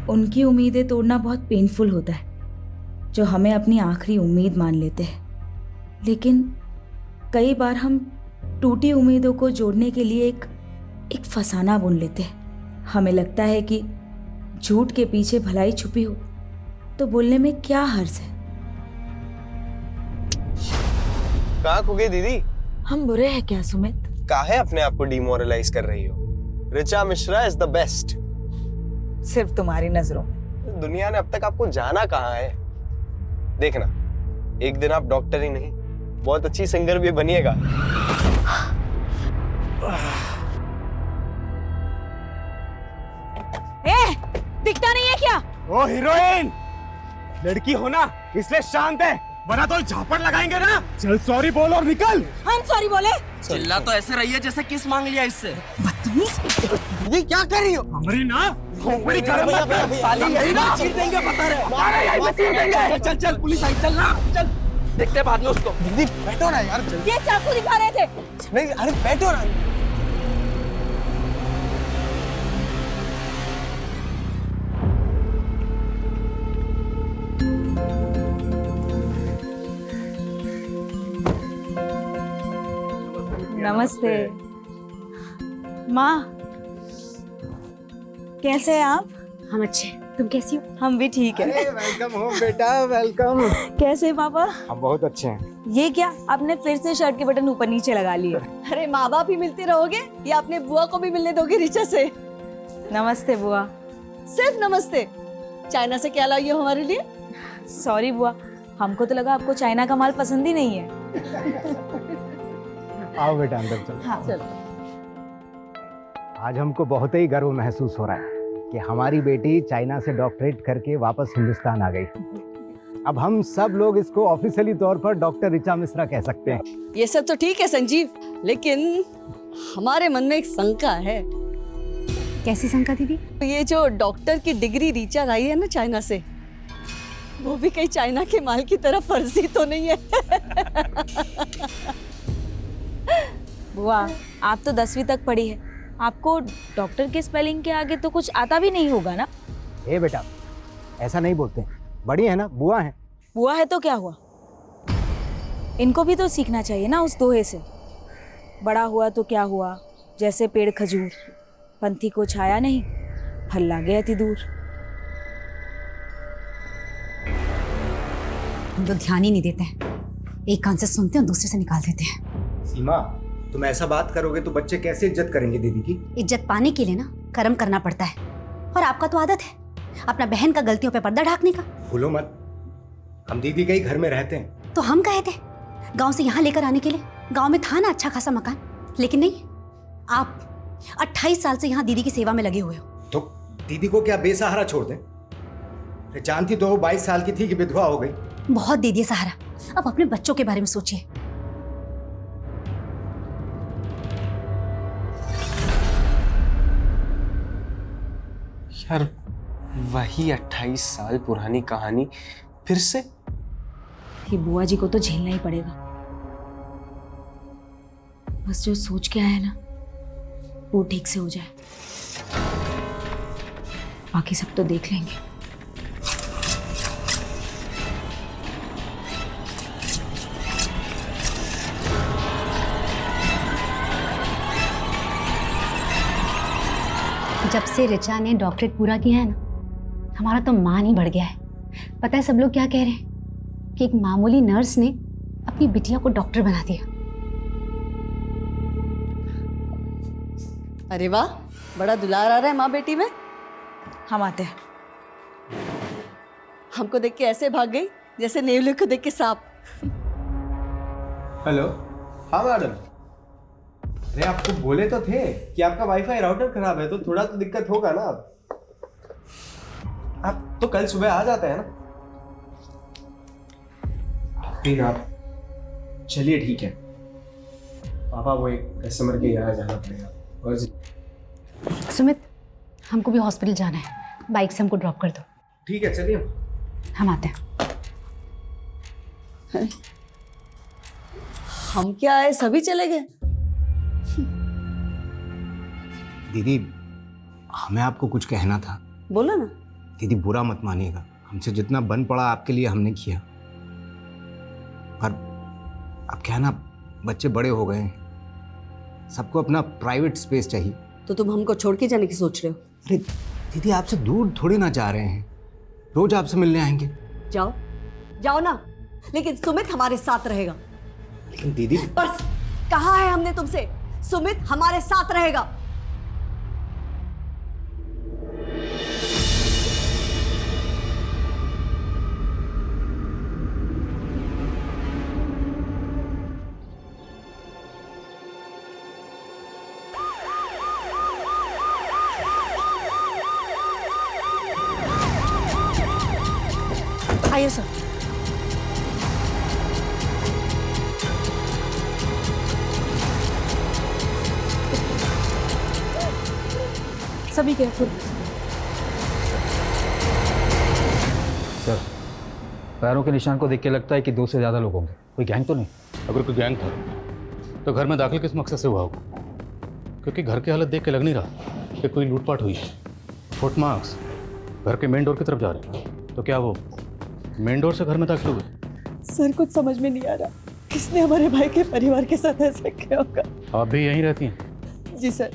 उनकी उम्मीदें तोड़ना बहुत पेनफुल होता है, जो हमें अपनी आखिरी उम्मीद मान लेते हैं। लेकिन कई बार हम टूटी उम्मीदों को जोड़ने के लिए एक फसाना बुन लेते हैं। हमें लगता है कि झूठ के पीछे भलाई छुपी हो तो बोलने में क्या हर्ज है। कहाँ खो गई दीदी? हम बुरे हैं क्या सुमित? काहे अपने आप को डिमोरलाइज कर रही हो? Richa Mishra is the best. सिर्फ तुम्हारी नजरों में। दुनिया ने अब तक आपको जाना कहाँ है? देखना, एक दिन आप डॉक्टर ही नहीं, बहुत अच्छी सिंगर भी बनिएगा। दिखता नहीं है क्या? ओ हीरोइन, लड़की हो ना इसलिए शांत है, वरना तो झापड़ लगाएंगे ना। चल सॉरी बोल और निकल। हम सॉरी बोले? चिल्ला तो ऐसे रही है जैसे किस मांग लिया इससे। बदतमीज। ये क्या कर रही हो? हमारी ना खोपड़ी कर मत साली यही ना चीर देंगे बता रहे। चल चल पुलिस आई, चल ना चल, देखते बाद में उसको। दीदी बैठो ना यार, जल्दी। ये चाकू दिखा रहे थे। नहीं अरे बैठो ना। नमस्ते माँ, कैसे हैं आप? हम अच्छे, तुम कैसी हो? हम भी ठीक है। वेलकम हो बेटा, वेलकम। कैसे हैं पापा? हम बहुत अच्छे हैं। ये क्या, आपने फिर से शर्ट के बटन ऊपर नीचे लगा लिए? अरे माँ बाप ही मिलते रहोगे या अपने बुआ को भी मिलने दोगे ऋचा से? नमस्ते बुआ। सिर्फ नमस्ते। चाइना से क्या लाई हो हमारे लिए? सॉरी बुआ, हमको तो लगा आपको चाइना का माल पसंद ही नहीं है। आओ बेटा अंदर चलो। हाँ चलो। आज हमको बहुत ही गर्व महसूस हो रहा है कि हमारी बेटी चाइना से डॉक्टरेट करके वापस हिंदुस्तान आ गई। अब हम सब लोग इसको ऑफिशियली तौर पर डॉक्टर ऋचा मिश्रा कह सकते हैं। ये सब तो ठीक है संजीव, लेकिन हमारे मन में एक शंका है। कैसी शंका दीदी? ये जो डॉक्टर की डिग्री ऋचा लाई है ना चाइना से, वो भी कहीं चाइना के माल की तरह फर्जी तो नहीं है? बुआ, आप तो 10वीं तक पढ़ी है, आपको डॉक्टर के स्पेलिंग के आगे तो कुछ आता भी नहीं होगा ना? ए बेटा, ऐसा नहीं बोलते, बड़ी है ना, बुआ है। बुआ है तो क्या हुआ, इनको भी तो सीखना चाहिए ना उस दोहे से। बड़ा हुआ तो क्या हुआ, जैसे पेड़ खजूर, पंथी को छाया नहीं, फल लागे अति दूर। हम लोग ध्यान ही नहीं देते हैं, एक कान से सुनते हैं और दूसरे से निकाल देते हैं। सीमा, तुम ऐसा बात करोगे तो बच्चे कैसे इज्जत करेंगे दीदी की? इज्जत पाने के लिए ना कर्म करना पड़ता है, और आपका तो आदत है अपना बहन का गलतियों पे पर्दा ढाकने का। भूलो मत, हम दीदी के ही घर में रहते हैं। तो हम कहे थे गांव से यहाँ लेकर आने के लिए, गांव में था ना अच्छा खासा मकान, लेकिन नहीं, आप 28 साल से यहाँ दीदी की सेवा में लगे हुए हो। तो दीदी को क्या बेसहारा छोड़ दें? जानती तो 22 साल की थी कि विधवा हो गई। बहुत दे दिया सहारा, अब अपने बच्चों के बारे में सोचिए। यार वही 28 साल पुरानी कहानी फिर से? ये बुआ जी को तो झेलना ही पड़ेगा। बस जो सोच के आया है ना, वो ठीक से हो जाए, बाकी सब तो देख लेंगे। जब से ऋचा ने डॉक्टरेट पूरा किया है ना, हमारा तो मान ही बढ़ गया है। पता है सब लोग क्या कह रहे हैं कि एक मामूली नर्स ने अपनी बिटिया को डॉक्टर बना दिया। अरे वाह, बड़ा दुलार आ रहा है माँ बेटी में। हम आते हैं। हमको देख के ऐसे भाग गई जैसे नेवले को देख के सांप। हेलो। हाँ मैडम। अरे आपको बोले तो थे कि आपका वाईफाई राउटर खराब है, तो थोड़ा तो दिक्कत होगा ना। आप तो कल सुबह आ जाते हैं ना। ठीक है आप चलिए, ठीक है। पापा वो एक कस्टमर के यहाँ जाना पड़ेगा। और सुमित, हमको भी हॉस्पिटल जाना है, बाइक से हमको ड्रॉप कर दो। ठीक है चलिए। हम आते हैं। हम क्या आए, सभी चले गए। दीदी, हमें आपको कुछ कहना था। बोलो ना। दीदी बुरा मत मानिएगा, हमसे जितना बन पड़ा आपके लिए हमने किया, पर अब क्या है ना, बच्चे बड़े हो गए हैं, सबको अपना प्राइवेट स्पेस चाहिए। तो तुम हमको छोड़ के जाने की सोच रहे हो? अरे दीदी आपसे दूर थोड़ी ना जा रहे हैं, रोज आपसे मिलने आएंगे। जाओ जाओ ना, लेकिन सुमित हमारे साथ रहेगा। लेकिन दीदी बस कहा है हमने तुमसे, सुमित हमारे साथ रहेगा। आइए सर। सभी केयरफुल। सर, पैरों के निशान को देख के लगता है कि 2 से ज़्यादा लोग होंगे। कोई गैंग तो नहीं? अगर कोई गैंग था तो घर में दाखिल किस मकसद से हुआ होगा? क्योंकि घर की हालत देख के लग नहीं रहा कि कोई लूटपाट हुई है। फुटमार्क्स घर के मेन डोर की तरफ जा रहे हैं, तो क्या वो मेन डोर से घर में दाखिल हुए? सर कुछ समझ में नहीं आ रहा, किसने हमारे भाई के परिवार के साथ ऐसा किया होगा? आप भी यहीं रहती हैं? जी सर,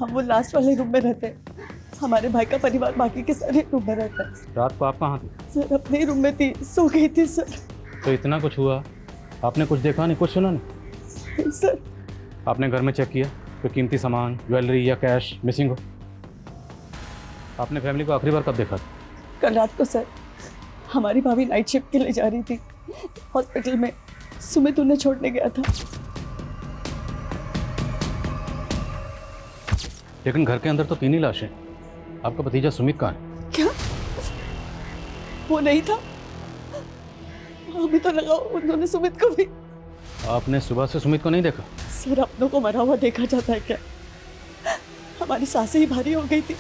हम वो लास्ट वाले रूम में रहते हैं। हमारे भाई का परिवार बाकी के सारे रूम में रहता है। रात को आप कहाँ थी? सर अपने ही रूम में थी, सो गई थी सर। तो इतना कुछ हुआ, आपने कुछ देखा नहीं, कुछ सुना नहीं? सर आपने घर में चेक किया कोई कीमती सामान, ज्वेलरी या कैश मिसिंग हो? आपने फैमिली को आखिरी बार कब देखा था? कल रात को सर, हमारी भाभी नाइट शिफ्ट के लिए जा रही थी हॉस्पिटल में, सुमित उन्हें छोड़ने गया था। लेकिन घर के अंदर तो 3 ही लाशें। आपका भतीजा सुमित कहाँ है? क्या वो नहीं था? हमें तो लगा उन्होंने सुमित को भी। आपने सुबह से सुमित को नहीं देखा? सर अपनों को मरा हुआ देखा जाता है क्या? हमारी सांसें ही भारी हो गई थी,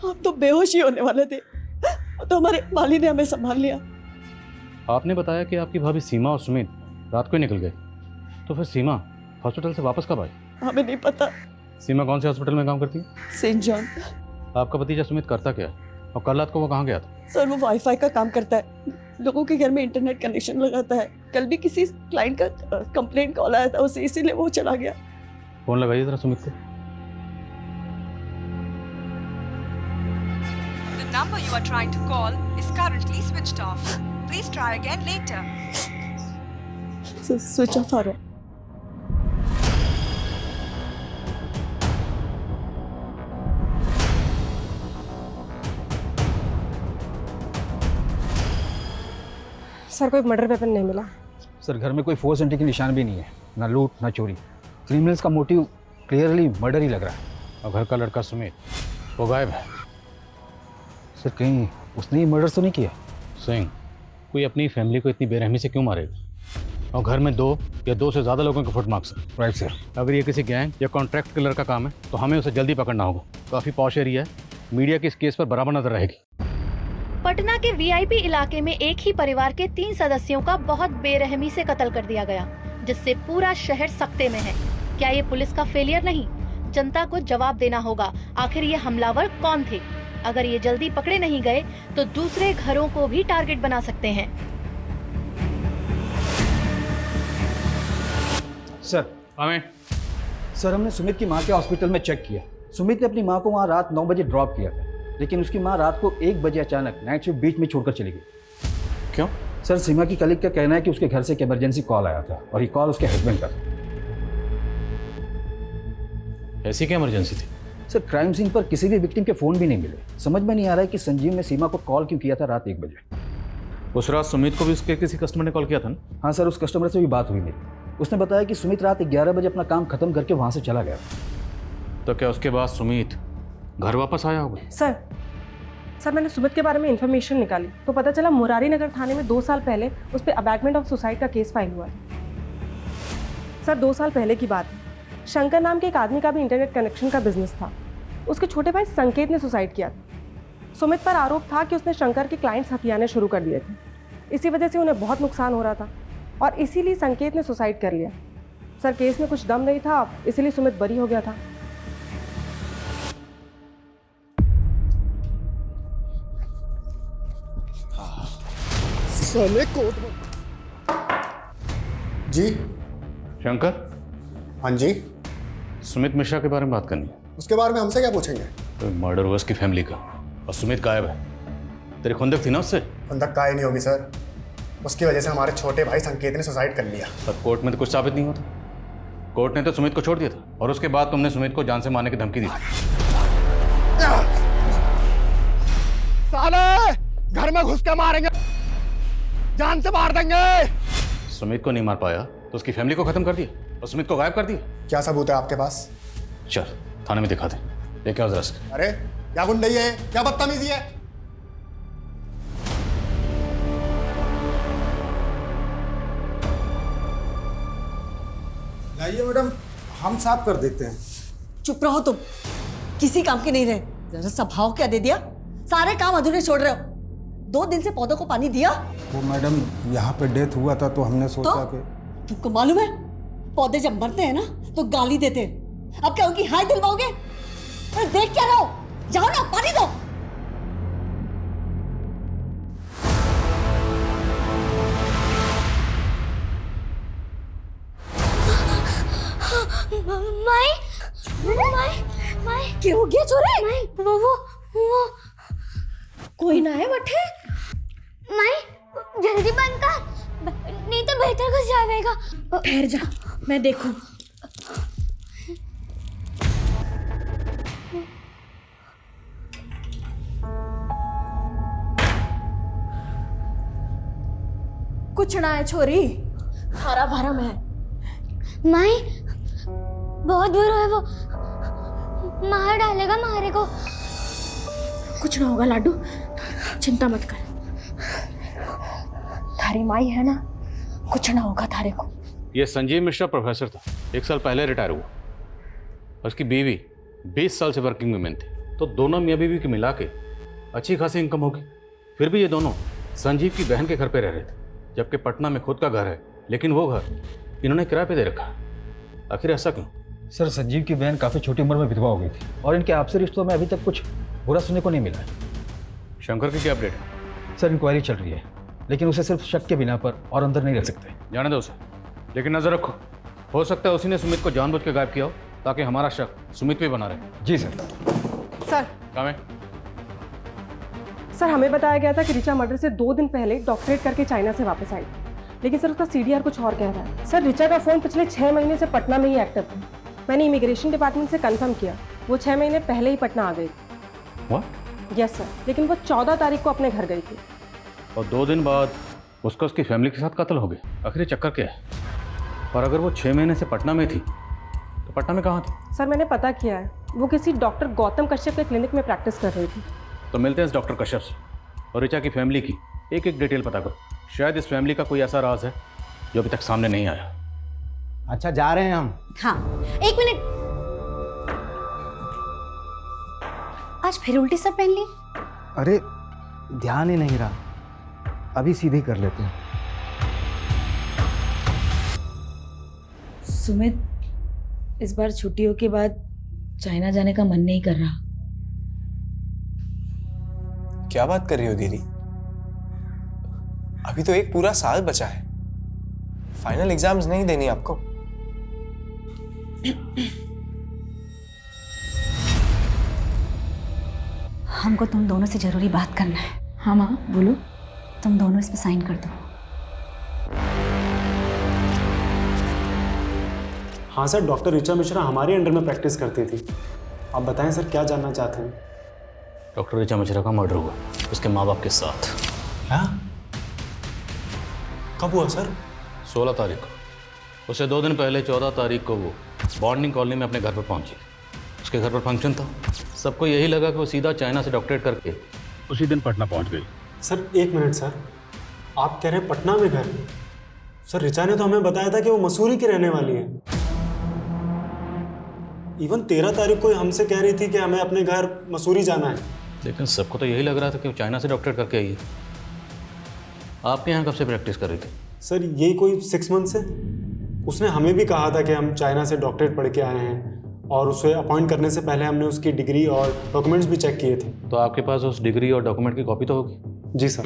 हम तो बेहोश ही होने वाले थे, तो हमारे माली ने हमें संभाल लिया। आपने बताया कि आपकी भाभी सीमा और सुमित रात को ही निकल गए, तो फिर सीमा हॉस्पिटल से वापस कब आई? हमें नहीं पता। सीमा कौन से हॉस्पिटल में काम करती है? Saint John. आपका भतीजा सुमित करता क्या है, और कल रात को वो कहाँ गया था? सर वो वाईफाई का काम करता है, लोगों के घर में इंटरनेट कनेक्शन लगाता है। कल भी किसी क्लाइंट का कंप्लेंट कॉल आया था उसे, इसीलिए वो चला गया। फोन लगाइए जरा सुमित को। The number you are trying to call is currently switched off. Please try again later. Switch off आ रहा है। सर कोई मर्डर वेपन नहीं मिला। सर घर में कोई फोर्स एंट्री के निशान भी नहीं है, ना लूट ना चोरी। क्रिमिनल्स का मोटिव क्लियरली मर्डर ही लग रहा है। और घर का लड़का सुमित वो गायब है। सर कहीं उसने ही मर्डर तो नहीं किया? सिंह, कोई अपनी फैमिली को इतनी बेरहमी से क्यों मारेगा? और घर में 2 या 2 से ज़्यादा लोगों के फुटमार्क्स हैं। Right sir. अगर ये किसी गैंग या कॉन्ट्रैक्ट किलर का काम है तो हमें उसे जल्दी पकड़ना होगा। काफ़ी पॉश एरिया है, मीडिया की इस केस पर बराबर नजर रहेगी। पटना के वीआईपी इलाके में एक ही परिवार के 3 सदस्यों का बहुत बेरहमी से कत्ल कर दिया गया, जिससे पूरा शहर सख्ते में है। क्या ये पुलिस का फेलियर नहीं? जनता को जवाब देना होगा, आखिर ये हमलावर कौन थे? अगर ये जल्दी पकड़े नहीं गए तो दूसरे घरों को भी टारगेट बना सकते हैं। सर सर हमने सुमित की माँ के हॉस्पिटल में चेक किया। सुमित ने अपनी माँ को वहाँ रात 9 बजे ड्रॉप किया था, लेकिन उसकी माँ रात को 1 बजे अचानक नाइट शिफ्ट बीच में छोड़कर चली गई। क्यों? सर सीमा की कलीग का कहना है कि उसके घर से एक इमरजेंसी कॉल आया था और ये कॉल उसके हस्बैंड का था। ऐसी क्या इमरजेंसी थी? सर क्राइम सीन पर किसी भी विक्टिम के फ़ोन भी नहीं मिले। समझ में नहीं आ रहा है कि संजीव ने सीमा को कॉल क्यों किया था रात 1 बजे। उस रात सुमित को भी उसके किसी कस्टमर ने कॉल किया था ना? हाँ सर, उस कस्टमर से भी बात हुई मेरी। उसने बताया कि सुमित रात 11 बजे अपना काम खत्म करके वहाँ से चला गया। तो क्या उसके बाद सुमित घर वापस आया होगा? सर मैंने सुमित के बारे में इन्फॉर्मेशन निकाली तो पता चला मुरारी नगर थाने में 2 साल पहले उस पर अबैटमेंट ऑफ सुसाइड का केस फाइल हुआ है। सर 2 साल पहले की बात है। शंकर नाम के एक आदमी का भी इंटरनेट कनेक्शन का बिजनेस था। उसके छोटे भाई संकेत ने सुसाइड किया था। सुमित पर आरोप था कि उसने शंकर के क्लाइंट्स हथियाने शुरू कर दिए थे। इसी वजह से उन्हें बहुत नुकसान हो रहा था और इसीलिए संकेत ने सुसाइड कर लिया। सर केस में कुछ दम नहीं था, इसीलिए सुमित बरी हो गया था। साले कोर्ट में। जी शंकर। हाँ जी। सुमित मिश्रा के बारे में बात करनी है। उसके बारे में हमसे क्या पूछेंगे? तो मर्डर हुआ उसकी फैमिली का और सुमित गायब है। तेरी खुंदक थी ना उससे? खुंदक काहे नहीं होगी सर, उसकी वजह से हमारे छोटे भाई संकेत ने सुसाइड कर लिया। पर कोर्ट में तो कुछ साबित नहीं होता। कोर्ट ने तो सुमित को छोड़ दिया था और उसके बाद तुमने सुमित को जान से मारने की धमकी दी। साले घर में घुस के मारेंगे, जान से मार देंगे। सुमित को नहीं मार पाया तो उसकी फैमिली को खत्म कर दिया और सुमित को गायब कर दिया। क्या सबूत है आपके पास? चल थाने में दिखा दे। लेके आओ जरा। अरे क्या गुंडई है, क्या बदतमीजी है? लाइए मैडम, हम साफ कर देते हैं। चुप रहो तुम, किसी काम के नहीं रहे। जरा सा भाव क्या दे दिया, सारे काम अधूरे छोड़ रहे हो। 2 दिन से पौधों को पानी दिया? वो मैडम यहाँ पे डेथ हुआ था तो हमने सोचा कि तुमको मालूम है पौधे जब मरते हैं ना तो गाली देते हैं। अब क्या उनकी हाय दिलवाओगे? अरे देख क्या रहो, जाओ ना पानी दो। माई माई माई क्या हो गया छोरे? माई वो कोई ना है बटे। माई जल्दी बंद कर, नहीं तो बेहतर कुछ जाएगा। ठहर जा, मैं देखूं। कुछ ना है छोरी, हरा भरम है। माई बहुत बुरा है वो, मार डालेगा मारे को। कुछ ना होगा लाडू, चिंता मत कर। थारी माई है ना, कुछ ना होगा थारे को। ये संजीव मिश्रा प्रोफेसर था, 1 साल पहले रिटायर हुआ। उसकी बीवी 20 साल से वर्किंग वुमेन थी, तो दोनों मियाँ बीवी की मिला के अच्छी खासी इनकम होगी। फिर भी ये दोनों संजीव की बहन के घर पे रह रहे थे, जबकि पटना में खुद का घर है, लेकिन वो घर इन्होंने किराए पे दे रखा। आखिर ऐसा क्यों? सर संजीव की बहन काफ़ी छोटी उम्र में विधवा हो गई थी और इनके आपसी रिश्तों में अभी तक कुछ बुरा सुनने को नहीं मिला है। शंकर की क्या अपडेट है? सर इंक्वायरी चल रही है, लेकिन उसे सिर्फ शक के बिना पर और अंदर नहीं रख सकते। जाने दो उसे, लेकिन नजर रखो, हो सकता है उसी ने सुमित को जानबूझ के गायब किया हो ताकि हमारा शक सुमित पे बना रहे। जी सर। सर काम है। सर हमें बताया गया था कि रिचा मर्डर से 2 दिन पहले डॉक्टरेट करके चाइना से वापस आई, लेकिन सर उसका सीडीआर कुछ और कह रहा है। सर रिचा का फ़ोन पिछले 6 महीने से पटना में ही एक्टिव था। मैंने इमिग्रेशन डिपार्टमेंट से कंफर्म किया, वो 6 महीने पहले ही पटना आ गई। What? यस सर, लेकिन वो 14 तारीख को अपने घर गई थी। और 2 दिन बाद उसका उसकी फैमिली के साथ कत्ल हो गया। आखिर चक्कर क्या है? और अगर वो 6 महीने से पटना में थी तो पटना में कहाँ थी? सर मैंने पता किया है, वो किसी डॉक्टर गौतम कश्यप के क्लिनिक में प्रैक्टिस कर रही थी। तो मिलते हैं इस डॉक्टर कश्यप से और रिचा की फैमिली की एक एक डिटेल पता करो। शायद इस फैमिली का कोई ऐसा राज है जो अभी तक सामने नहीं आया। अच्छा जा रहे हैं हम। हाँ 1 मिनट, आज फिर उल्टी सब पहन ली? अरे ध्यान ही नहीं रहा, अभी सीधे कर लेते हैं। सुमित इस बार छुट्टियों के बाद चाइना जाने का मन नहीं कर रहा। क्या बात कर रही हो दीदी? अभी तो 1 पूरा साल बचा है, फाइनल एग्जाम्स नहीं देनी आपको? हमको तुम दोनों से जरूरी बात करना है। हाँ माँ बोलो। तुम दोनों इस पे साइन कर दो। हाँ सर, डॉक्टर रिचा मिश्रा हमारे अंडर में प्रैक्टिस करती थी। आप बताएं सर, क्या जानना चाहते हैं? डॉक्टर रिचा मिश्रा का मर्डर हुआ उसके माँ बाप के साथ। क्या? कब हुआ सर? 16 तारीख को। उसे 2 दिन पहले 14 तारीख को वो बॉन्डिंग कॉलोनी में अपने घर पर पहुंची। उसके घर पर फंक्शन था, सबको यही लगा कि वो सीधा चाइना से डॉक्टरेट करके उसी दिन पटना पहुंच गई। सर 1 मिनट सर, आप कह रहे हैं पटना में घर? सर रिचा ने तो हमें बताया था कि वो मसूरी की रहने वाली है। इवन 13 तारीख को हमसे कह रही थी कि हमें अपने घर मसूरी जाना है। लेकिन सबको तो यही लग रहा था कि वो चाइना से डॉक्टरेट करके आई है। आपके यहाँ कब से प्रैक्टिस कर रही थी? सर यही कोई 6 मंथ से। उसने हमें भी कहा था कि हम चाइना से डॉक्टरेट पढ़ के आए हैं, और उसे अपॉइंट करने से पहले हमने उसकी डिग्री और डॉक्यूमेंट्स भी चेक किए थे। तो आपके पास उस डिग्री और डॉक्यूमेंट की कॉपी तो होगी? जी सर।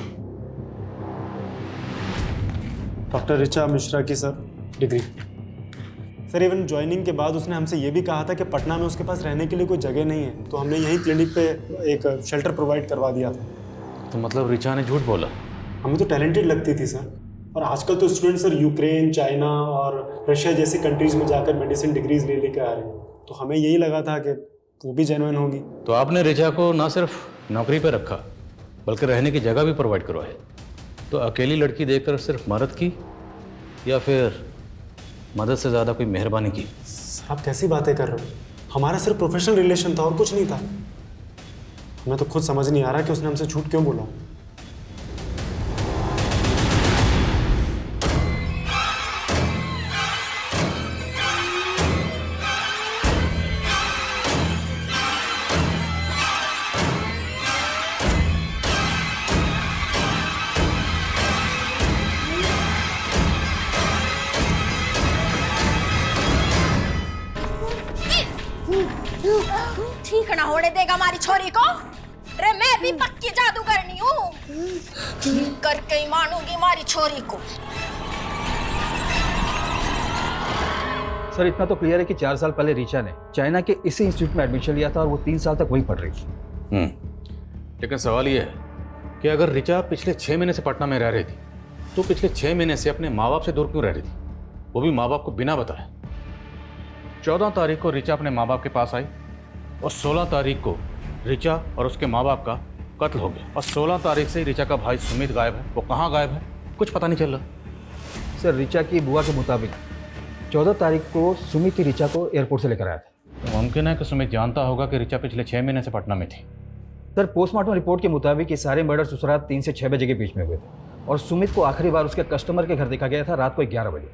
डॉक्टर ऋचा मिश्रा की sir degree. Sir even joining के बाद उसने हमसे ये भी कहा था कि पटना में उसके पास रहने के लिए कोई जगह नहीं है, तो हमने यहीं क्लिनिक पे एक शेल्टर प्रोवाइड करवा दिया था। तो मतलब ऋचा ने झूठ बोला? हमें तो टैलेंटेड लगती थी सर, और आजकल तो स्टूडेंट सर यूक्रेन, चाइना और रशिया जैसी कंट्रीज में जाकर मेडिसिन डिग्रीज ले लेकर आ रहे हैं, तो हमें यही लगा था कि वो भी जेन्युइन होगी। तो आपने ऋचा को ना सिर्फ नौकरी पर रखा बल्कि रहने की जगह भी प्रोवाइड करवाई। तो अकेली लड़की देखकर सिर्फ मदद की या फिर मदद से ज़्यादा कोई मेहरबानी की? आप कैसी बातें कर रहे हो? हमारा सिर्फ प्रोफेशनल रिलेशन था और कुछ नहीं था। हमें तो खुद समझ नहीं आ रहा कि उसने हमसे झूठ क्यों बोला। ठीक ना होने देगा हमारी छोरी को? अरे मैं भी पक्की जादूगरनी हूँ, ठीक करके ही मानूंगी हमारी छोरी को। सर इतना तो क्लियर है कि 4 साल पहले ऋचा ने चाइना के इसी इंस्टीट्यूट में एडमिशन लिया था और वो 3 साल तक वहीं पढ़ रही थी। लेकिन सवाल ये है कि अगर ऋचा पिछले 6 महीने से पटना में रह रही थी तो पिछले 6 महीने से अपने माँ बाप से दूर क्यों रह रही थी, वो भी माँ बाप को बिना बताए? 14 तारीख को ऋचा अपने माँ बाप के पास आई और 16 तारीख को ऋचा और उसके माँ बाप का कत्ल हो गया, और 16 तारीख से ही ऋचा का भाई सुमित गायब है। वो कहाँ गायब है कुछ पता नहीं चल रहा। सर ऋचा की बुआ के मुताबिक 14 तारीख को सुमित ही ऋचा को एयरपोर्ट से लेकर आया था। तो मुमकिन है कि सुमित जानता होगा कि ऋचा पिछले 6 महीने से पटना में थी। सर पोस्टमार्टम रिपोर्ट के मुताबिक ये सारे मर्डर्स उस रात 3 से 6 बजे के बीच में हुए थे और सुमित को आखिरी बार उसके कस्टमर के घर देखा गया था रात को 11 बजे।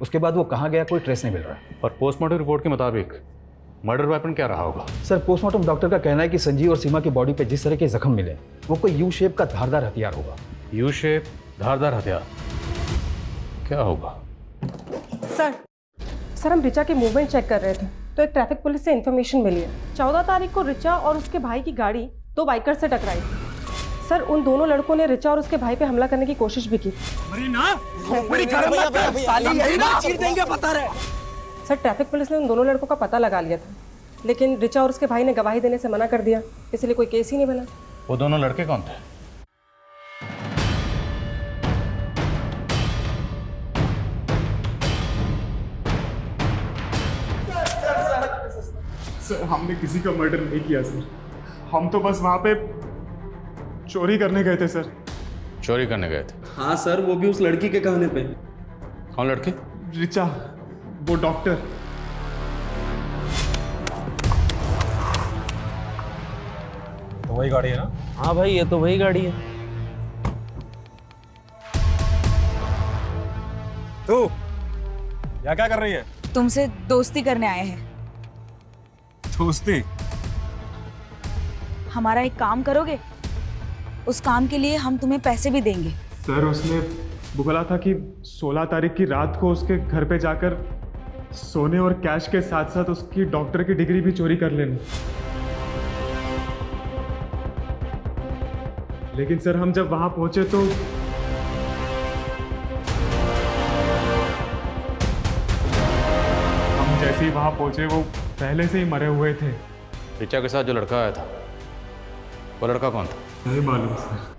उसके बाद वो कहाँ गया कोई ट्रेस नहीं मिल रहा। और पोस्टमार्टम रिपोर्ट के मुताबिक मर्डर वेपन क्या रहा होगा? सर पोस्टमार्टम डॉक्टर का कहना है कि संजीव और सीमा की बॉडी पे जिस तरह के जख्म मिले वो कोई यू शेप का धारदार हथियार होगा। यू शेप धारदार हथियार क्या होगा? सर हम ऋचा की मूवमेंट चेक कर रहे थे तो एक ट्रैफिक पुलिस से इन्फॉर्मेशन मिली है 14 तारीख को ऋचा और उसके भाई की गाड़ी 2 बाइकर से टकराई थी। सर उन दोनों लड़कों ने ऋचा और उसके भाई पे हमला करने की कोशिश भी की। सर ट्रैफिक पुलिस ने उन दोनों लड़कों का पता लगा लिया था, लेकिन ऋचा और उसके भाई ने गवाही देने से मना कर दिया, इसलिए कोई केस ही नहीं बना। वो दोनों लड़के कौन थे? सर हमने किसी का मर्डर नहीं किया सर, हम तो बस वहाँ पे चोरी करने गए थे सर। चोरी करने गए थे? हाँ सर, वो भी उस लड़की के कहने पे। कौन लड़की? ऋचा, वो डॉक्टर। तो वही गाड़ी है ना? हाँ भाई ये तो वही गाड़ी है। तू यहाँ क्या कर रही है? तुमसे दोस्ती करने आए हैं। दोस्ती? हमारा एक काम करोगे? उस काम के लिए हम तुम्हें पैसे भी देंगे। सर उसने बोला था कि 16 तारीख की रात को उसके घर पे जाकर सोने और कैश के साथ साथ उसकी डॉक्टर की डिग्री भी चोरी कर लेना। लेकिन सर हम जब वहां पहुंचे तो हम जैसे ही वहां पहुंचे वो पहले से ही मरे हुए थे। ऋचा के साथ जो लड़का आया था वो लड़का कौन था? नहीं मालूम सर।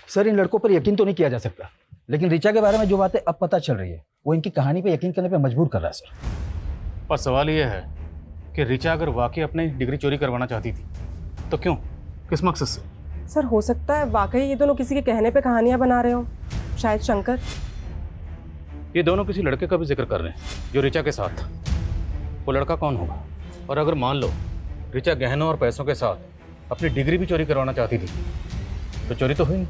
सर इन लड़कों पर यकीन तो नहीं किया जा सकता, लेकिन ऋचा के बारे में जो बातें अब पता चल रही है वो इनकी कहानी पे यकीन करने पे मजबूर कर रहा है सर। पर सवाल यह है कि ऋचा अगर वाकई अपनी डिग्री चोरी करवाना चाहती थी तो क्यों, किस मकसद से? सर हो सकता है वाकई ये दोनों किसी के कहने पे कहानियां बना रहे हो, शायद शंकर। ये दोनों किसी लड़के का भी जिक्र कर रहे हैं जो ऋचा के साथ था। वो लड़का कौन होगा? और अगर मान लो ऋचा गहनों और पैसों के साथ अपनी डिग्री भी चोरी करवाना चाहती थी तो चोरी तो हुई नहीं,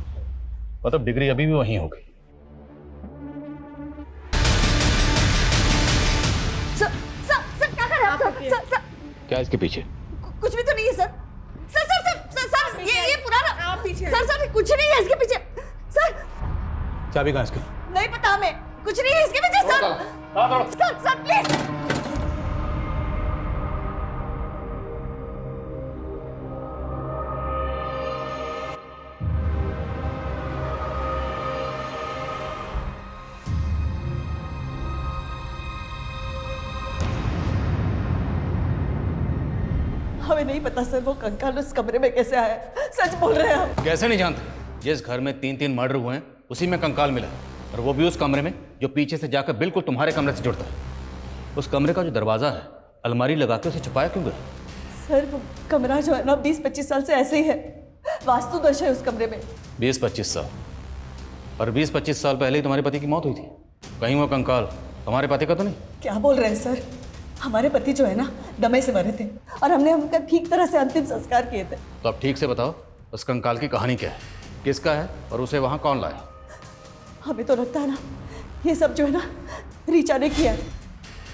मतलब डिग्री अभी भी वहीं होगी। सर क्या कर रहे हैं आप? सर क्या इसके पीछे? कुछ भी तो नहीं है सर। सर ये पुराना। आप पीछे। सर कुछ नहीं है इसके पीछे। सर चाबी कहाँ इसकी? नहीं पता हमें, कुछ नहीं है इसके वजह सर सर प्लीज। हमें नहीं पता सर वो कंकाल उस कमरे में कैसे आया, सच बोल रहे हैं हम। कैसे नहीं जानते? जिस घर में 3-3 मर्डर हुए हैं उसी में कंकाल मिला है, और वो भी उस कमरे में जो पीछे से जाकर बिल्कुल तुम्हारे कमरे से जुड़ता है। उस कमरे का जो दरवाजा है अलमारी लगा के उसे छुपाया क्यों गया? सर वो कमरा जो है ना 20-25 साल से ऐसे ही है, वास्तु दोष है उस कमरे में। 20-25 साल? और 20-25 साल पहले ही तुम्हारे पति की मौत हुई थी। कहीं वो कंकाल तुम्हारे पति का तो नहीं? क्या बोल रहे हैं सर? हमारे पति जो है ना दमे से मरे थे और हमने उनका ठीक तरह से अंतिम संस्कार किए थे। तो अब ठीक से बताओ उस कंकाल की कहानी क्या है, किसका है और उसे वहाँ कौन लाया? हमें तो लगता है ना ये सब जो है ना रीचा ने किया है,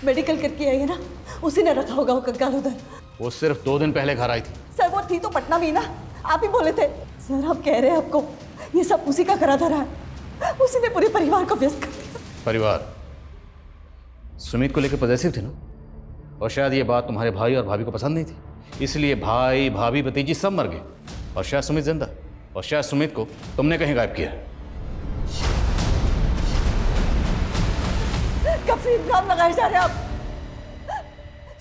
मेडिकल करके आई है ना, उसी ने रखा होगा वो कंकाल उधर। वो सिर्फ 2 दिन पहले घर आई थी। सर वो थी तो पटना में ही ना, आप ही बोले थे। सर हम कह रहे हैं आपको ये सब उसी का करा धरा है, उसी ने पूरे परिवार को व्यस्त कर दिया। परिवार? सुमित को लेकर पॉजिटिव थी ना, और शायद ये बात तुम्हारे भाई और भाभी को पसंद नहीं थी, इसलिए भाई भाभी भतीजी सब मर गए और शायद सुमित जिंदा, और शायद सुमित को तुमने कहीं गायब किया। कब से इल्जाम लगाए जा रहे हैं आप?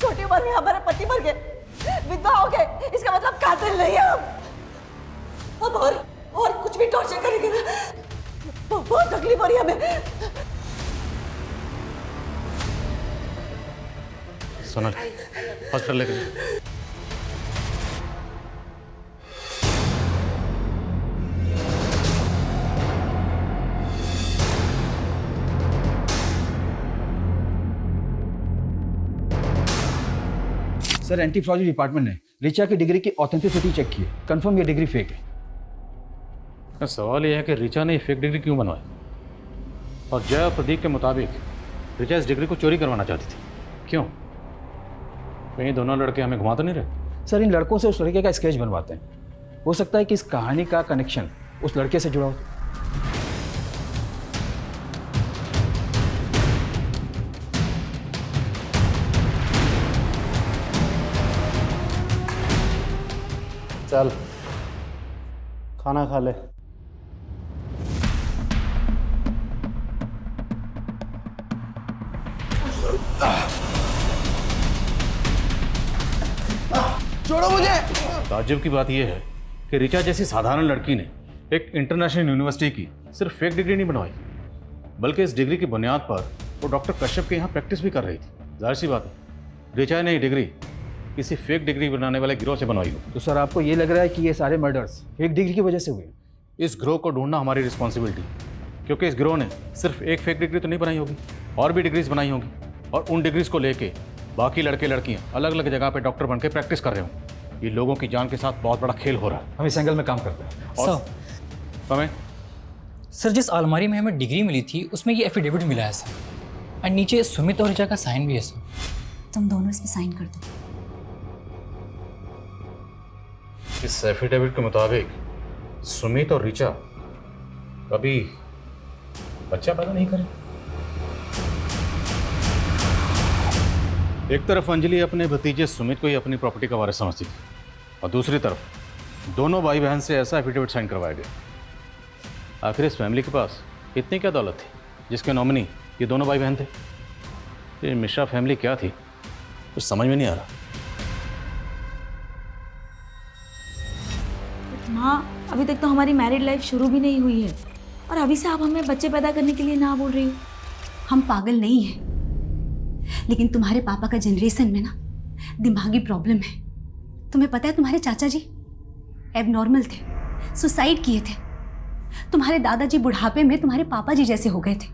छोटी उम्र में हमारे पति मर गए, विधवा हो गए, इसका मतलब कातिल नहीं है हम। अब और कुछ भी टॉर्चर करेंगे ना, बहुत तकलीफ हो रही है हमें। सोनल हॉस्पिटल लेकर सर एंटी फ्रॉड डिपार्टमेंट ने रिचा की डिग्री की ऑथेंटिसिटी चेक की है, कंफर्म ये डिग्री फेक है। सवाल यह है कि रिचा ने फेक डिग्री क्यों बनवाई, और जय और प्रदीप के मुताबिक रिचा इस डिग्री को चोरी करवाना चाहती थी। क्यों? कहीं दोनों लड़के हमें घुमा तो नहीं रहे? सर इन लड़कों से उस लड़के का स्केच बनवाते हैं, हो सकता है कि इस कहानी का कनेक्शन उस लड़के से जुड़ा हो। चल खाना खा ले। छोड़ो मुझे। ताज्जुब की बात यह है कि रिचा जैसी साधारण लड़की ने एक इंटरनेशनल यूनिवर्सिटी की सिर्फ फेक डिग्री नहीं बनवाई, बल्कि इस डिग्री की बुनियाद पर वो डॉक्टर कश्यप के यहाँ प्रैक्टिस भी कर रही थी। जाहिर सी बात है रिचा ने ये डिग्री किसी फेक डिग्री बनाने वाले गिरोह से बनवाई हो। तो सर आपको ये लग रहा है कि ये सारे मर्डर्स फेक डिग्री की वजह से हुए? इस गिरोह को ढूंढना हमारी रिस्पॉन्सिबिलिटी, क्योंकि इस गिरोह ने सिर्फ एक फेक डिग्री तो नहीं बनाई होगी, और भी डिग्रीज बनाई होगी, और उन डिग्रीज को लेके बाकी लड़के लड़कियां अलग अलग जगह पे डॉक्टर बनके प्रैक्टिस कर रहे होंगे। ये लोगों की जान के साथ बहुत बड़ा खेल हो रहा है। हम इस एंगल में काम करते हैं। और सर जिस अलमारी में हमें डिग्री मिली थी उसमें ये एफिडेविट मिला है सर, और नीचे सुमित और रिचा का साइन भी है सर। तुम दोनों इसमें साइन कर दो। इस एफिडेविट के मुताबिक सुमित और रिचा कभी बच्चा पैदा नहीं करें। एक तरफ अंजलि अपने भतीजे सुमित को ही अपनी प्रॉपर्टी का वारिस समझती थी, और दूसरी तरफ दोनों भाई बहन से ऐसा एफिडेविट साइन करवाया गया। आखिर इस फैमिली के पास इतनी क्या दौलत थी जिसके नॉमिनी ये दोनों भाई बहन थे? ये मिश्रा फैमिली क्या थी कुछ समझ में नहीं आ रहा। माँ अभी तक तो हमारी मैरिड लाइफ शुरू भी नहीं हुई है, और अभी से आप हमें बच्चे पैदा करने के लिए ना बोल रही हो। हम पागल नहीं हैं, लेकिन तुम्हारे पापा का जनरेशन में ना दिमागी प्रॉब्लम है। तुम्हें पता है तुम्हारे चाचा जी एबनॉर्मल थे, सुसाइड किए थे। तुम्हारे दादाजी बुढ़ापे में तुम्हारे पापा जी जैसे हो गए थे,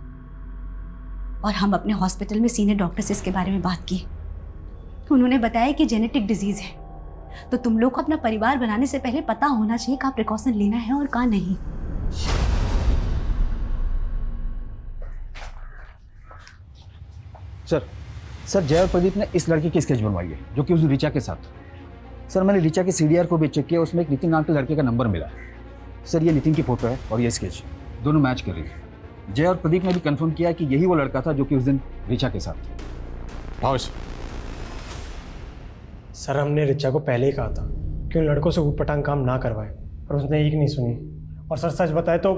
और हम अपने हॉस्पिटल में सीनियर डॉक्टर से इसके बारे में बात की। उन्होंने बताया कि जेनेटिक डिजीज है, तो तुम लोग को अपना परिवार बनाने से पहले पता होना चाहिए कहाँ प्रिकॉशन लेना है और कहाँ नहीं। सर जय और प्रदीप ने इस लड़के की स्केच बनवाई है जो कि उस रिचा के साथ। सर मैंने रिचा के सीडीआर को भी चेक किया, उसमें एक नितिन नाम के लड़के का नंबर मिला है। सर ये नितिन की फोटो है और ये स्केच दोनों मैच कर रही है। जय और प्रदीप ने भी कंफर्म किया कि यही वो लड़का था जो कि उस दिन ऋचा के साथ था। भावेश, सर हमने रिचा को पहले ही कहा था कि उन लड़कों से ऊटपटांग काम ना करवाए, पर उसने एक नहीं सुनी। और सर सच बताए तो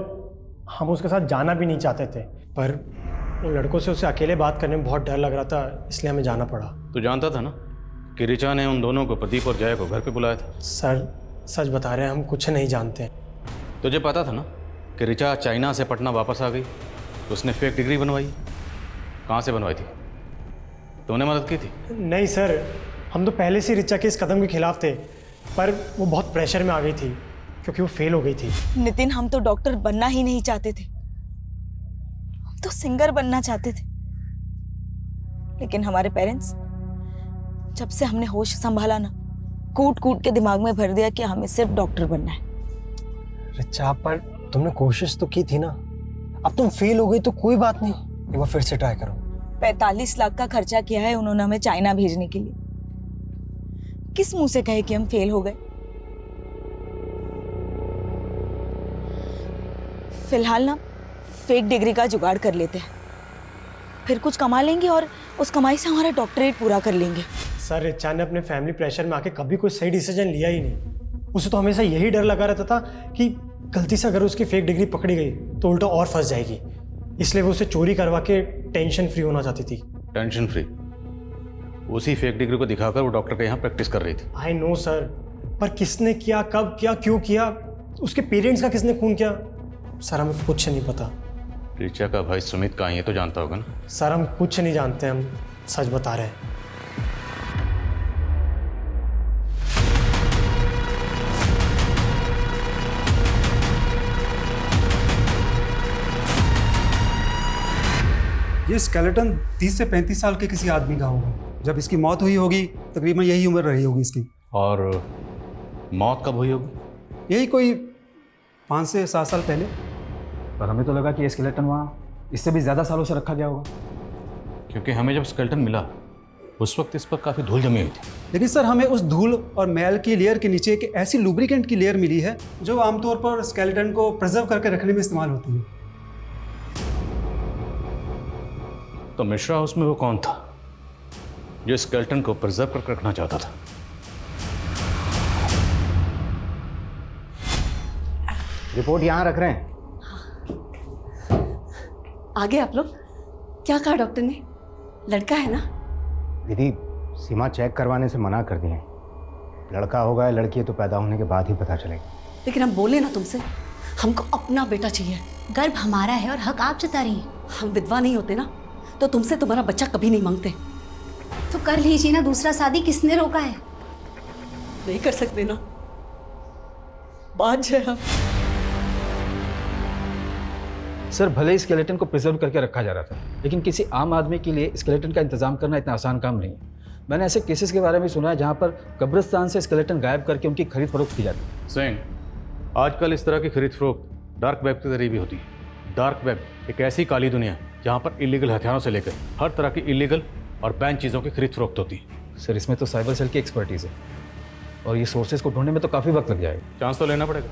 हम उसके साथ जाना भी नहीं चाहते थे, पर उन लड़कों से उसे अकेले बात करने में बहुत डर लग रहा था, इसलिए हमें जाना पड़ा। तू जानता था ना कि ऋचा ने उन दोनों को, प्रदीप और जय को, घर पे बुलाया था? सर सच बता रहे हैं, हम कुछ नहीं जानते। तुझे पता था ना कि ऋचा चाइना से पटना वापस आ गई तो उसने फेक डिग्री बनवाई? कहाँ से बनवाई थी? तूने मदद की थी? नहीं सर, हम तो पहले से ऋचा के इस कदम के खिलाफ थे, पर वो बहुत प्रेशर में आ गई थी क्योंकि वो फेल हो गई थी। नितिन, हम तो डॉक्टर बनना ही नहीं चाहते थे, हम तो सिंगर बनना चाहते थे। लेकिन हमारे पेरेंट्स, जब से हमने होश संभाला ना, कूट कूट के दिमाग में भर दिया कि हमें सिर्फ डॉक्टर बनना है। रिचा, पर तुमने कोशिश तो की थी ना। अब तुम फेल हो गई तो कोई बात नहीं, एक बार फिर से ट्राई करो। 45 लाख का खर्चा किया है उन्होंने हमें चाइना भेजने के लिए। किस मुंह से कहे कि हम फेल हो गए? फिलहाल ना फेक डिग्री का जुगाड़ कर लेते हैं, फिर कुछ कमा लेंगे और उस कमाई से हमारा डॉक्टरेट पूरा कर लेंगे। सर रिचा ने अपने फैमिली प्रेशर में आके कभी कोई सही डिसीजन लिया ही नहीं। उसे तो हमेशा यही डर लगा रहता था कि गलती से अगर उसकी फेक डिग्री पकड़ी गई तो उल्टा और फंस जाएगी, इसलिए वो उसे चोरी करवा के टेंशन फ्री होना चाहती थी। Tension free? उसी फेक डिग्री को दिखाकर वो डॉक्टर के यहाँ प्रैक्टिस कर रही थी। आई नो सर, पर किसने किया, कब किया, क्यों किया, उसके पेरेंट्स का किसने खून किया, सर हमें कुछ नहीं पता। ऋचा का भाई सुमित कहाँ है ये तो जानता होगा ना? सर हम कुछ नहीं जानते, हम सच बता रहे हैं। ये स्केलेटन 30 से 35 साल के किसी आदमी का होगा। जब इसकी मौत हुई होगी तकरीबन यही उम्र रही होगी इसकी। और मौत कब हुई होगी? यही कोई 5 से 7 साल पहले। पर हमें तो लगा कि ये स्केलेटन वहाँ इससे भी ज़्यादा सालों से रखा गया होगा, क्योंकि हमें जब स्केलेटन मिला उस वक्त इस पर काफ़ी धूल जमी हुई थी। लेकिन सर हमें उस धूल और मैल की लेयर के नीचे एक ऐसी लुब्रिकेंट की लेयर मिली है जो आमतौर पर स्केलेटन को प्रिजर्व करके रखने में इस्तेमाल होती है। तो मिश्रा हाउस में वो कौन था जो स्केलेटन को प्रिजर्व करके रखना चाहता था? रिपोर्ट यहाँ रख रहे हैं। आगे आप लोग क्या कहा डॉक्टर ने? लड़का है ना? दीदी, सीमा चेक करवाने से मना कर दिए। लड़का होगा या लड़की है तो पैदा होने के बाद ही पता चलेगा। लेकिन हम बोले ना तुमसे, हमको अपना बेटा चाहिए। गर्भ हमारा है और हक आप जता रही हैं। हम विधवा नहीं होते ना तो तुमसे तुम्हारा बच्चा कभी नहीं मांगते। तो कर लीजिए ना दूसरा शादी, किसने रोका है? नहीं कर सकते ना, बात है हम। सर भले ही स्केलेटन को प्रिजर्व करके रखा जा रहा था, लेकिन किसी आम आदमी के लिए स्केलेटन का इंतजाम करना इतना आसान काम नहीं है। मैंने ऐसे केसेस के बारे में सुना है जहाँ पर कब्रिस्तान से स्केलेटन गायब करके उनकी खरीद फरोख्त की जाती है। सिंह, आजकल इस तरह की खरीद फरोख्त डार्क वेब के जरिए भी होती है। डार्क वेब एक ऐसी काली दुनिया है जहाँ पर इलीगल हथियारों से लेकर हर तरह की इलीगल और बैन चीज़ों की खरीद फरोख्त होती है। सर इसमें तो साइबर सेल की एक्सपर्टीज़ है और ये सोर्सेज को ढूंढने में तो काफ़ी वक्त लग जाएगा। चांस तो लेना पड़ेगा।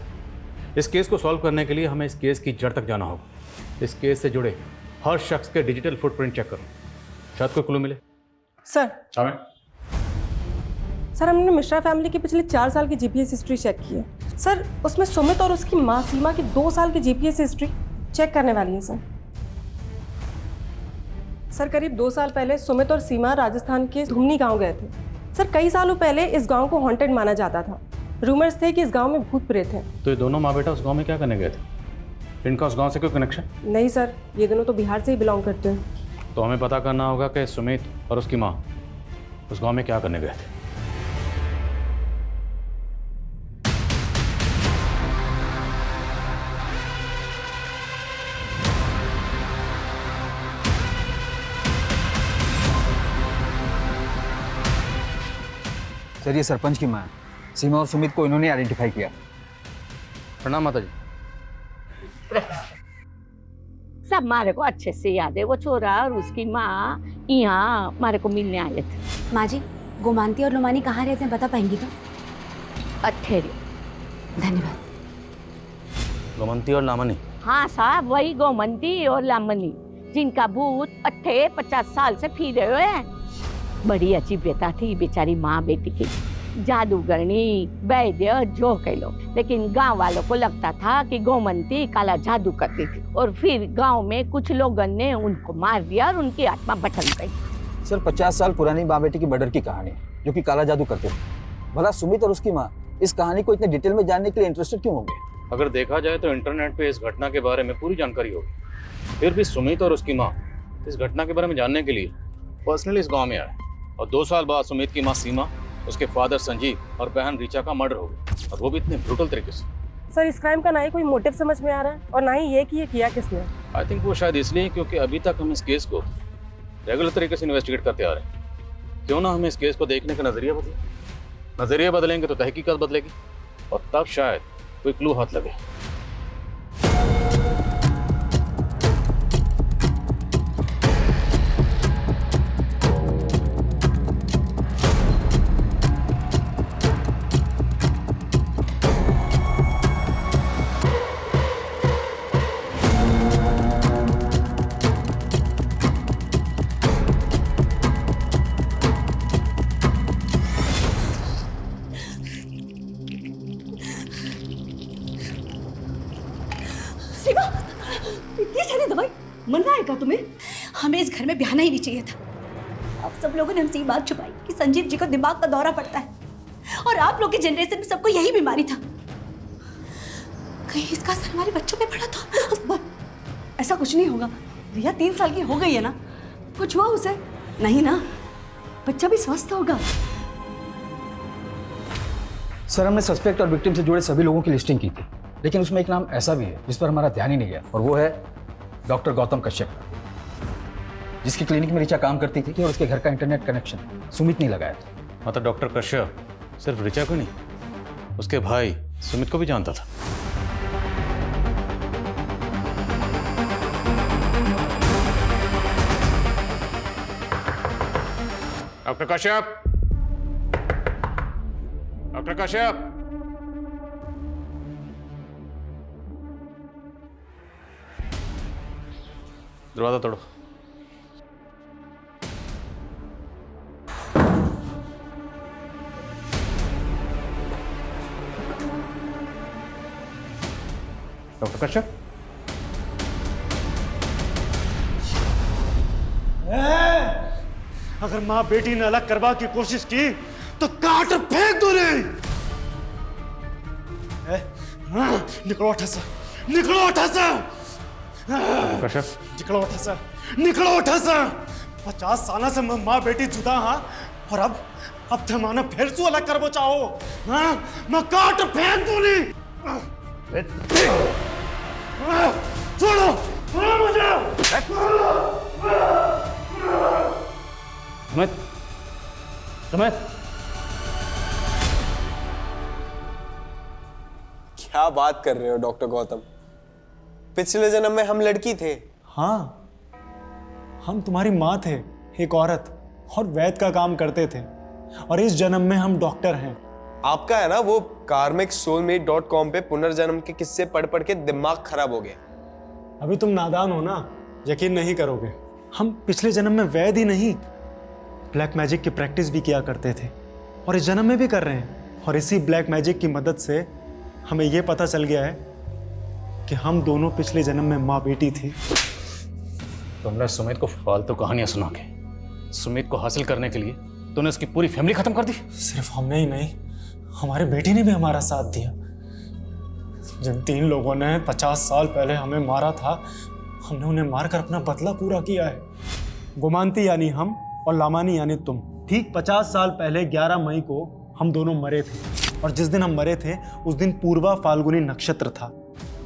इस केस को सॉल्व करने के लिए हमें इस केस की जड़ तक जाना होगा। इस केस से जुड़े हर शख्स के डिजिटल फुटप्रिंट चेक करो, शायद कोई क्लू मिले। सर हमें सर हमने मिश्रा फैमिली की पिछले 4 साल की जीपीएस हिस्ट्री चेक की है सर। उसमें सुमित और उसकी माँ सीमा की 2 साल की जीपीएस हिस्ट्री चेक करने वाली है सर। सर करीब 2 साल पहले सुमित और सीमा राजस्थान के धुमनी गांव गए थे सर। कई सालों पहले इस गांव को हॉन्टेड माना जाता था। रूमर्स थे कि इस गांव में भूत प्रेत हैं। तो ये दोनों माँ बेटा उस गांव में क्या करने गए थे? इनका उस गांव से कोई कनेक्शन? नहीं सर, ये दोनों तो बिहार से ही बिलोंग करते हैं। तो हमें पता करना होगा कि सुमित और उसकी माँ उस गांव में क्या करने गए थे। सर ये सरपंच की माँ है। सीमा और सुमित को इन्होंने आइडेंटिफाई किया। प्रणाम माता जी। सब मारे को अच्छे से याद है। वो छोरा और उसकी माँ यहाँ मारे को मिलने आए थे। माँ जी, गोमांती और लुमानी कहाँ रहते हैं बता पाएंगी तो? अठेरी। धन्यवाद। गोमंती और लामनी? हाँ साहब, वही गोमंती और लामनी जिनका भूत 50 साल से फिर रहे हैं। बड़ी अच्छी बेटा थी बेचारी माँ बेटी की, जादूगरनी वैद्य जो कह लो, लेकिन गांव वालों को लगता था कि गोमंती काला जादू करती थी और फिर गांव में कुछ लोगों ने उनको मार दिया और उनकी आत्मा भटक गई। सर 50 साल पुरानी माँ बेटी की मर्डर की कहानी जो कि काला जादू करते थे। भला सुमित और उसकी माँ इस कहानी को इतने डिटेल में जानने के लिए इंटरेस्टेड क्यों होंगे? अगर देखा जाए तो इंटरनेट पे इस घटना के बारे में पूरी जानकारी होगी, फिर भी सुमित और उसकी माँ इस घटना के बारे में जानने के लिए पर्सनली इस गांव में आए और 2 साल बाद सुमित की माँ सीमा, उसके फादर संजीव और बहन ऋचा का मर्डर हो गया, और वो भी इतने ब्रूटल तरीके से। सर इस क्राइम का ना ही कोई मोटिव समझ में आ रहा है और ना ही ये कि ये किया किसने। आई थिंक वो शायद इसलिए क्योंकि अभी तक हम इस केस को रेगुलर तरीके से इन्वेस्टिगेट करते आ रहे हैं। क्यों ना हम इस केस को देखने का नजरिया बदलें। नजरिया बदलेंगे तो तहकीकात बदलेगी और तब शायद कोई क्लू हाथ लगे। मन रहा है क्या तुम्हें? हमें इस घर में ब्याहना ही नहीं चाहिए था। आप सब लोगों ने हमसे ये बात छुपाई कि संजीव जी को दिमाग का दौरा पड़ता है और आप लोग की जनरेशन में सबको यही बीमारी था। कहीं इसका असर हमारे बच्चों पे पड़ा तो? ऐसा कुछ नहीं होगा। रिया 3 साल की हो गई है ना, कुछ हुआ उसे? नहीं ना, बच्चा भी स्वस्थ होगा। सर हमने सस्पेक्ट और विक्टिम से जुड़े सभी लोगों की लिस्टिंग की थी, लेकिन उसमें एक नाम ऐसा भी है जिस पर हमारा ध्यान ही नहीं गया, और वो है डॉक्टर गौतम कश्यप, जिसकी क्लिनिक में ऋचा काम करती थी और उसके घर का इंटरनेट कनेक्शन सुमित नहीं लगाया था। मतलब डॉक्टर कश्यप सिर्फ ऋचा को नहीं, उसके भाई सुमित को भी जानता था। डॉक्टर कश्यप, डॉक्टर कश्यप, दरवाजा तोड़ो। डॉक्टर कश्यप, अगर माँ बेटी ने अलग करवा की कोशिश की तो काट और फेंक दो रे। निकलो उठा सा, निकलो उठा सा, निकलो उठा सा, निकलो उठा सा। 50 साल से माँ बेटी जुदा, हाँ, और अब थमाना फिर से अलग करवो चाहो, हाँ? मैं काट और फेंक दूंगी। छोड़ो, छोड़ो मुझे। सुमित, सुमित, क्या बात कर रहे हो डॉक्टर गौतम? पिछले जन्म में हम लड़की थे। हाँ, हम तुम्हारी माँ थे, एक औरत, और वैद्य का काम करते थे, और इस जन्म में हम डॉक्टर हैं। आपका है ना वो karmicsoulmate.com पे पुनर्जन्म के किस्से पढ़ पढ़ के दिमाग खराब हो गया। अभी तुम नादान हो ना, यकीन नहीं करोगे। हम पिछले जन्म में वैद्य ही नहीं, ब्लैक मैजिक की प्रैक्टिस भी किया करते थे, और इस जन्म में भी कर रहे हैं। और इसी ब्लैक मैजिक की मदद से हमें यह पता चल गया है कि हम दोनों पिछले जन्म में माँ बेटी थी। तुमने सुमित को फालतू कहानियां सुना के सुमित को हासिल करने के लिए तूने उसकी पूरी फैमिली खत्म कर दी। सिर्फ हमने ही नहीं, हमारे बेटे ने भी हमारा साथ दिया। जिन 3 लोगों ने 50 साल पहले हमें मारा था, हमने उन्हें मारकर अपना बदला पूरा किया है। गोमांती यानी हम और लामानी यानी तुम। ठीक 50 साल पहले 11 मई को हम दोनों मरे थे, और जिस दिन हम मरे थे उस दिन पूर्वा फाल्गुनी नक्षत्र था,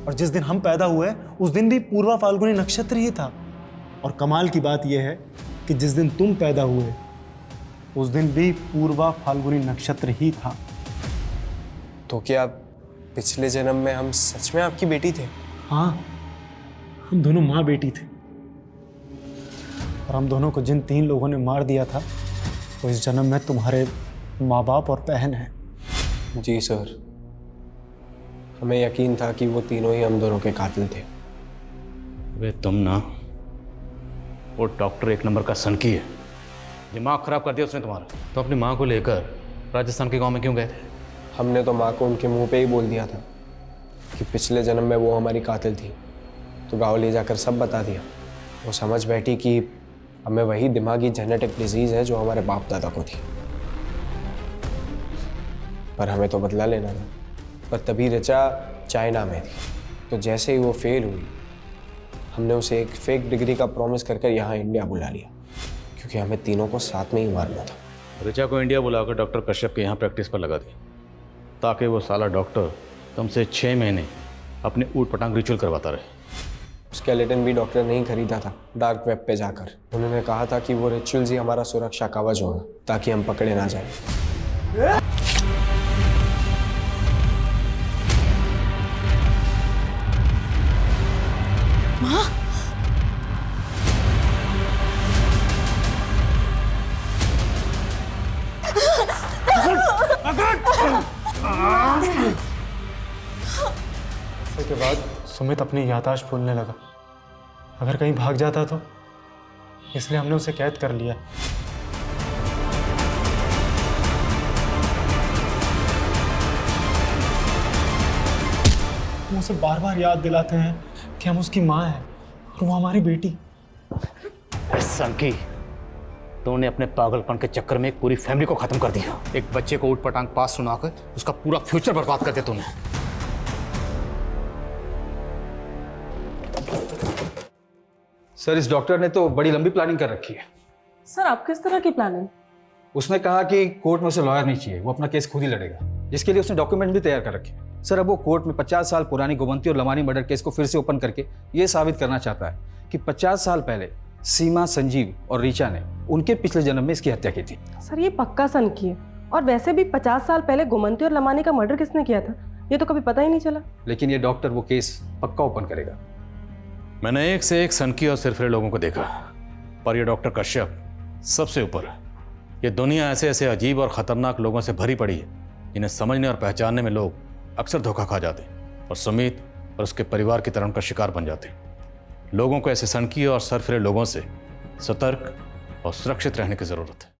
और जिस दिन हम पैदा हुए उस दिन भी पूर्वा फाल्गुनी नक्षत्र ही था। और कमाल की बात यह है कि जिस दिन तुम पैदा हुए उस दिन भी पूर्वा फाल्गुनी नक्षत्र ही था। तो क्या पिछले जन्म में हम सच में आपकी बेटी थे? हाँ, हम दोनों माँ बेटी थे, और हम दोनों को जिन 3 लोगों ने मार दिया था वो इस जन्म में तुम्हारे माँ बाप और बहन हैं। जी सर, हमें यकीन था कि वो तीनों ही हम दोनों के कातिल थे। वे तुम ना, वो डॉक्टर एक नंबर का सनकी है, दिमाग खराब कर दिया उसने तुम्हारा। तो अपनी माँ को लेकर राजस्थान के गांव में क्यों गए थे? हमने तो माँ को उनके मुंह पे ही बोल दिया था कि पिछले जन्म में वो हमारी कातिल थी, तो गाँव ले जाकर सब बता दिया। वो समझ बैठी कि हमें वही दिमागी जेनेटिक डिजीज़ है जो हमारे बाप दादा को थी, पर हमें तो बदला लेना था। पर तभी ऋचा चाइना में थी, तो जैसे ही वो फेल हुई हमने उसे एक फेक डिग्री का प्रॉमिस कर यहाँ इंडिया बुला लिया, क्योंकि हमें तीनों को साथ में ही मारना था। ऋचा को इंडिया बुलाकर डॉक्टर कश्यप के यहाँ प्रैक्टिस पर लगा दी, ताकि वो साला डॉक्टर तुमसे 6 महीने अपने ऊट पटांग रिचुअल करवाता रहे। स्केलेटन भी डॉक्टर नहीं खरीदा था, डार्क वेब पे जाकर। उन्होंने कहा था कि वो रिचुअल्स ही हमारा सुरक्षा कवच होगा, ताकि हम पकड़े ना जाए। माँ, उसके बाद सुमित अपनी याददाश्त भूलने लगा। अगर कहीं भाग जाता तो, इसलिए हमने उसे कैद कर लिया। हम उसे बार बार याद दिलाते हैं कि हम उसकी माँ हैं और वो हमारी बेटी। सनकी, तूने अपने पागलपन के चक्कर में एक पूरी फैमिली को खत्म कर दिया। एक बच्चे को ऊट पटांग पास सुनाकर उसका पूरा फ्यूचर बर्बाद कर दिया तूने। सर, इस डॉक्टर ने तो बड़ी लंबी प्लानिंग कर रखी है। सर, आप किस तरह की प्लानिंग? उसने कहा कि कोर्ट में उसे लॉयर नहीं चाहिए, वो अपना केस खुद ही लड़ेगा, जिसके लिए उसने डॉक्यूमेंट भी तैयार कर रखे हैं। सर, अब वो कोर्ट में 50 साल पुरानी गोमंती और लमानी मर्डर केस को फिर से ओपन करके ये साबित करना चाहता है कि 50 साल पहले सीमा, संजीव और रीचा ने उनके पिछले जन्म में इसकी हत्या की थी। सर, ये पक्का सनकी है। और वैसे भी 50 साल पहले गोमंती और लमानी का मर्डर किसने किया था, ये तो कभी पता ही नहीं चला। लेकिन ये डॉक्टर वो केस पक्का ओपन करेगा। मैंने एक से एक सनकी और सिरफिरे लोगों को देखा, पर यह डॉक्टर कश्यप सबसे ऊपर है। ये दुनिया ऐसे ऐसे अजीब और ख़तरनाक लोगों से भरी पड़ी है, जिन्हें समझने और पहचानने में लोग अक्सर धोखा खा जाते हैं और सुमित और उसके परिवार की तरह का शिकार बन जाते हैं। लोगों को ऐसे सनकी और सरफिरे लोगों से सतर्क और सुरक्षित रहने की ज़रूरत है।